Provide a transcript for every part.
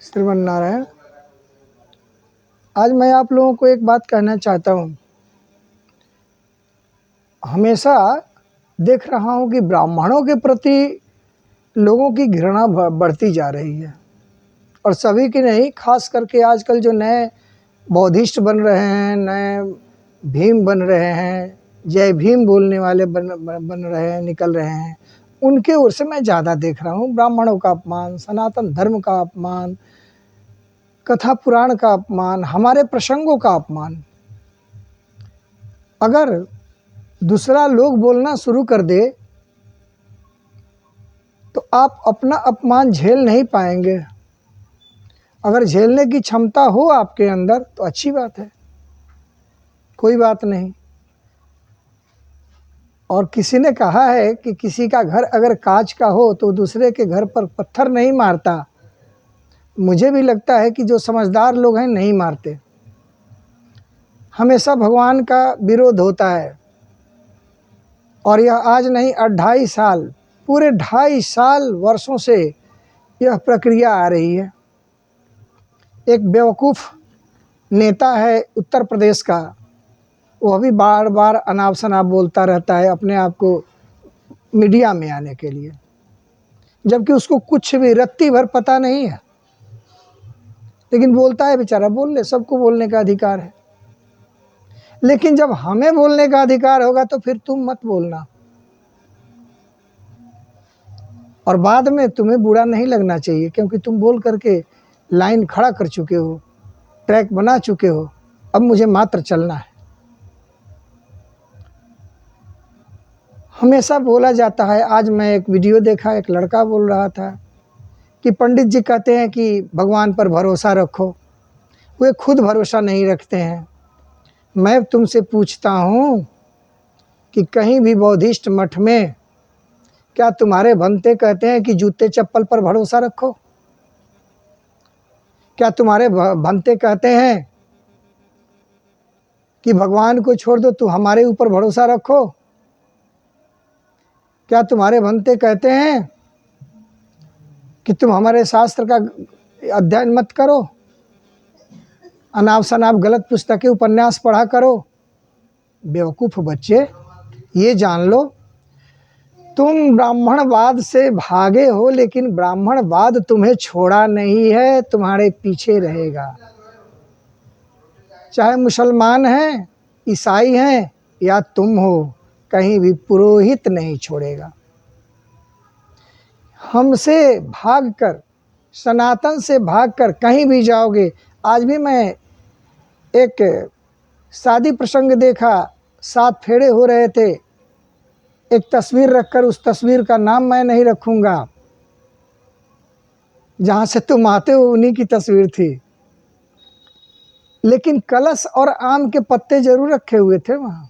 श्रीमन्नारायण। आज मैं आप लोगों को एक बात कहना चाहता हूँ। हमेशा देख रहा हूँ कि ब्राह्मणों के प्रति लोगों की घृणा बढ़ती जा रही है, और सभी की नहीं, खास करके आजकल जो नए बौद्धिस्ट बन रहे हैं, नए भीम बन रहे हैं, जय भीम बोलने वाले बन रहे हैं, निकल रहे हैं, उनके ओर से मैं ज़्यादा देख रहा हूँ। ब्राह्मणों का अपमान, सनातन धर्म का अपमान, कथा पुराण का अपमान, हमारे प्रसंगों का अपमान। अगर दूसरा लोग बोलना शुरू कर दे तो आप अपना अपमान झेल नहीं पाएंगे। अगर झेलने की क्षमता हो आपके अंदर तो अच्छी बात है, कोई बात नहीं। और किसी ने कहा है कि किसी का घर अगर कांच का हो तो दूसरे के घर पर पत्थर नहीं मारता। मुझे भी लगता है कि जो समझदार लोग हैं नहीं मारते। हमेशा भगवान का विरोध होता है, और यह आज नहीं 2.5 साल, पूरे 2.5 साल वर्षों से यह प्रक्रिया आ रही है। एक बेवकूफ़ नेता है उत्तर प्रदेश का, वह भी बार बार अनाप शनाप बोलता रहता है अपने आप को मीडिया में आने के लिए, जबकि उसको कुछ भी रत्ती भर पता नहीं है, लेकिन बोलता है। बेचारा बोल ले, सबको बोलने का अधिकार है। लेकिन जब हमें बोलने का अधिकार होगा तो फिर तुम मत बोलना, और बाद में तुम्हें बुरा नहीं लगना चाहिए, क्योंकि तुम बोल करके लाइन खड़ा कर चुके हो, ट्रैक बना चुके हो। अब मुझे मात्र चलना है। हमेशा बोला जाता है। आज मैं एक वीडियो देखा, एक लड़का बोल रहा था कि पंडित जी कहते हैं कि भगवान पर भरोसा रखो, वे खुद भरोसा नहीं रखते हैं। मैं तुमसे पूछता हूँ कि कहीं भी बौद्धिस्ट मठ में क्या तुम्हारे भंते कहते हैं कि जूते चप्पल पर भरोसा रखो? क्या तुम्हारे भंते कहते हैं कि भगवान को छोड़ दो, तुम हमारे ऊपर भरोसा रखो? क्या तुम्हारे भंते कहते हैं कि तुम हमारे शास्त्र का अध्ययन मत करो, अनाप शनाप गलत पुस्तकें उपन्यास पढ़ा करो? बेवकूफ़ बच्चे, ये जान लो तुम ब्राह्मणवाद से भागे हो, लेकिन ब्राह्मणवाद तुम्हें छोड़ा नहीं है, तुम्हारे पीछे रहेगा। चाहे मुसलमान हैं, ईसाई हैं या तुम हो, कहीं भी पुरोहित नहीं छोड़ेगा। हमसे भागकर, सनातन से भागकर कहीं भी जाओगे। आज भी मैं एक शादी प्रसंग देखा, 7 फेरे हो रहे थे। एक तस्वीर रखकर, उस तस्वीर का नाम मैं नहीं रखूँगा, जहाँ से तुम आते हो उन्हीं की तस्वीर थी, लेकिन कलश और आम के पत्ते जरूर रखे हुए थे। वहाँ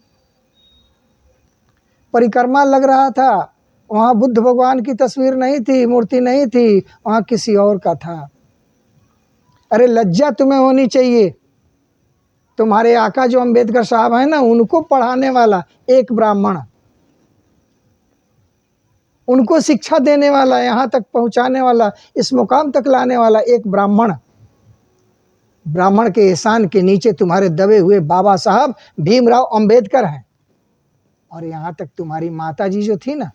परिक्रमा लग रहा था, वहाँ बुद्ध भगवान की तस्वीर नहीं थी, मूर्ति नहीं थी, वहाँ किसी और का था। अरे लज्जा तुम्हें होनी चाहिए। तुम्हारे आका जो अंबेडकर साहब हैं ना, उनको पढ़ाने वाला एक ब्राह्मण, उनको शिक्षा देने वाला, यहाँ तक पहुँचाने वाला, इस मुकाम तक लाने वाला एक ब्राह्मण। ब्राह्मण के एहसान के नीचे तुम्हारे दबे हुए बाबा साहब भीमराव अंबेडकर हैं। और यहाँ तक तुम्हारी माताजी जो थी ना,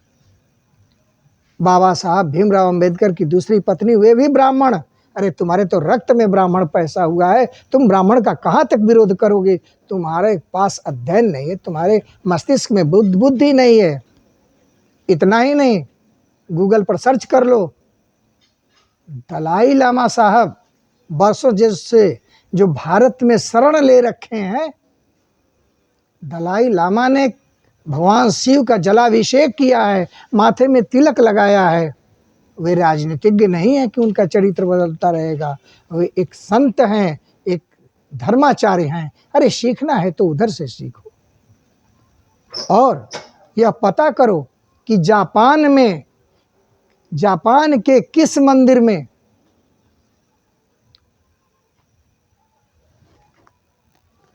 बाबा साहब भीमराव अंबेडकर की दूसरी पत्नी, वे भी ब्राह्मण। अरे तुम्हारे तो रक्त में ब्राह्मण पैसा हुआ है, तुम ब्राह्मण का कहाँ तक विरोध करोगे? तुम्हारे पास अध्ययन नहीं है, तुम्हारे मस्तिष्क में बुद्धि नहीं है। इतना ही नहीं, गूगल पर सर्च कर लो, दलाई लामा साहब वर्षों जैसे जो भारत में शरण ले रखे हैं, दलाई लामा ने भगवान शिव का जलाभिषेक किया है, माथे में तिलक लगाया है। वे राजनीतिज्ञ नहीं है कि उनका चरित्र बदलता रहेगा। वे एक संत हैं, एक धर्माचार्य हैं। अरे सीखना है तो उधर से सीखो। और यह पता करो कि जापान के किस मंदिर में